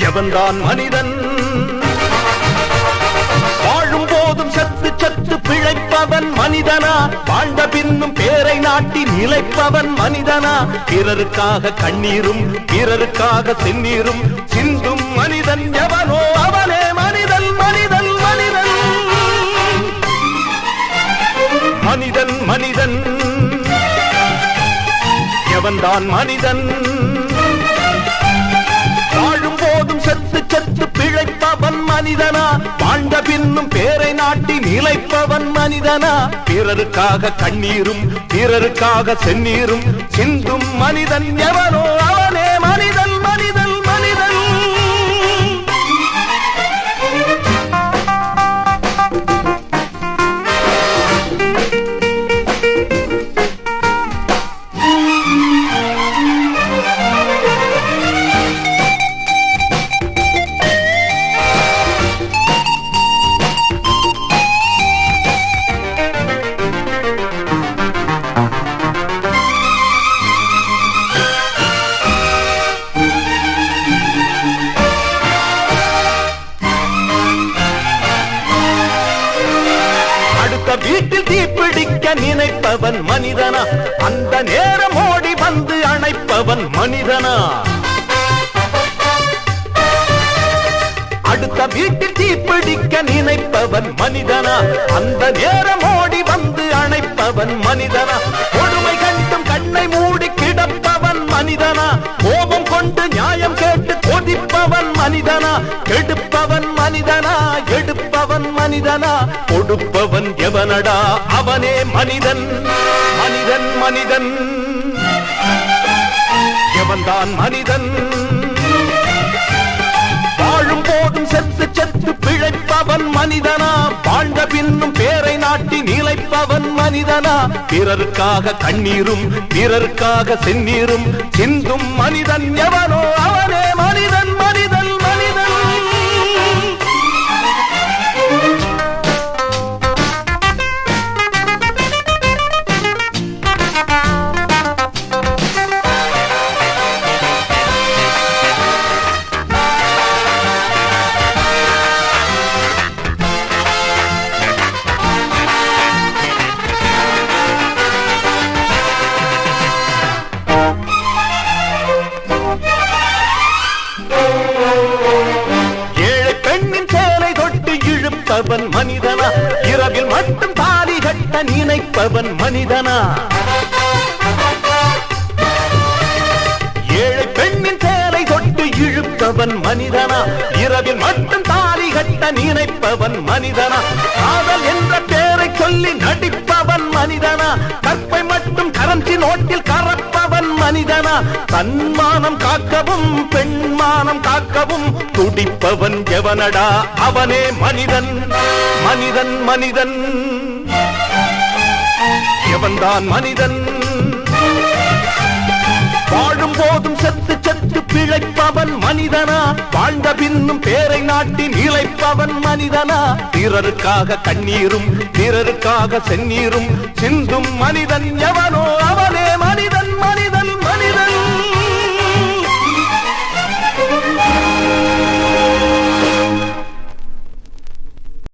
எவன்தான் மனிதன்? வாழும் போதும் சத்து சத்து பிழைப்பவன் மனிதனா? வாழ்ந்த பின்னும் பேரை நாட்டி நிலைப்பவன் மனிதனா? பிறருக்காக கண்ணீரும் பிறருக்காக செந்நீரும் சிந்தும் மனிதன் எவனோ அவனே மனிதன். மனிதன் மனிதன் மனிதன் மனிதன் எவன்தான் மனிதன்? வாழும் போதும் சத்து சத்து பிழைப்பவன் மனிதனா? வாழ்ந்த பின்னும் பேரை நாட்டி நிலைப்பவன் மனிதனா? பிறருக்காக கண்ணீரும் பிறருக்காக செந்நீரும் சிந்தும் மனிதன் எவனோ அவனே மனிதன். மனிதன் மனிதன் வீட்டில் தீப்பிடிக்க நினைப்பவன் மனிதனா? அந்த நேரம் ஓடி வந்து அணைப்பவன் மனிதனா? அடுத்த வீட்டில் தீப்பிடிக்க நினைப்பவன் மனிதனா? அந்த நேரம் ஓடி வந்து அணைப்பவன் மனிதனா? கொடுமை கண்டும் கண்ணை மூடி கிடப்பவன் மனிதனா? கோபம் கொண்டு நியாயம் கேட்டு கொதிப்பவன் மனிதனா? கெடுப்பவன் மனிதனா? எடுப்பவன் மனிதனா? கொடுப்பவன் எவனடா? அவனே மனிதன். மனிதன் மனிதன் எவன்தான் மனிதன்? வாழும் போதும் செத்து செத்து பிழைப்பவன் மனிதனா? வாழ்ந்த பின்னும் பேரை நாட்டி நிலைப்பவன் மனிதனா? பிறருக்காக கண்ணீரும் பிறருக்காக செந்நீரும் சிந்தும் மனிதன் எவனோ அவனே மனிதன். மனிதன் மனிதன் இழுப்பவன் மனிதனா? இரவில் மட்டும் தாலி கட்ட நினைப்பவன் மனிதனா? ஏழை பெண்ணின் சேலை தொட்டு இழுப்பவன் மனிதனா? இரவில் மட்டும் தாலி கட்ட நினைப்பவன் மனிதனா? காதல் என்ற பேரை சொல்லி நடிப்பவன் மனிதனா? கற்பை மட்டும் கரன்சி நோட்டில் கறப்பவன் மனிதனா? தன்மானம் காக்கவும் பெண்மானம் காக்கவும் துடிப்பவன் எவனடா? அவனே மனிதன். மனிதன் மனிதன் எவன்தான் மனிதன்? வாழும் போதும் செத்து செத்து பிழைப்பவன் மனிதனா? வாழ்ந்த பின்னும் பேரை நாட்டி நிலைப்பவன் மனிதனா? பிறருக்காக கண்ணீரும் பிறருக்காக செந்நீரும் சிந்தும் மனிதன் எவனோ அவனே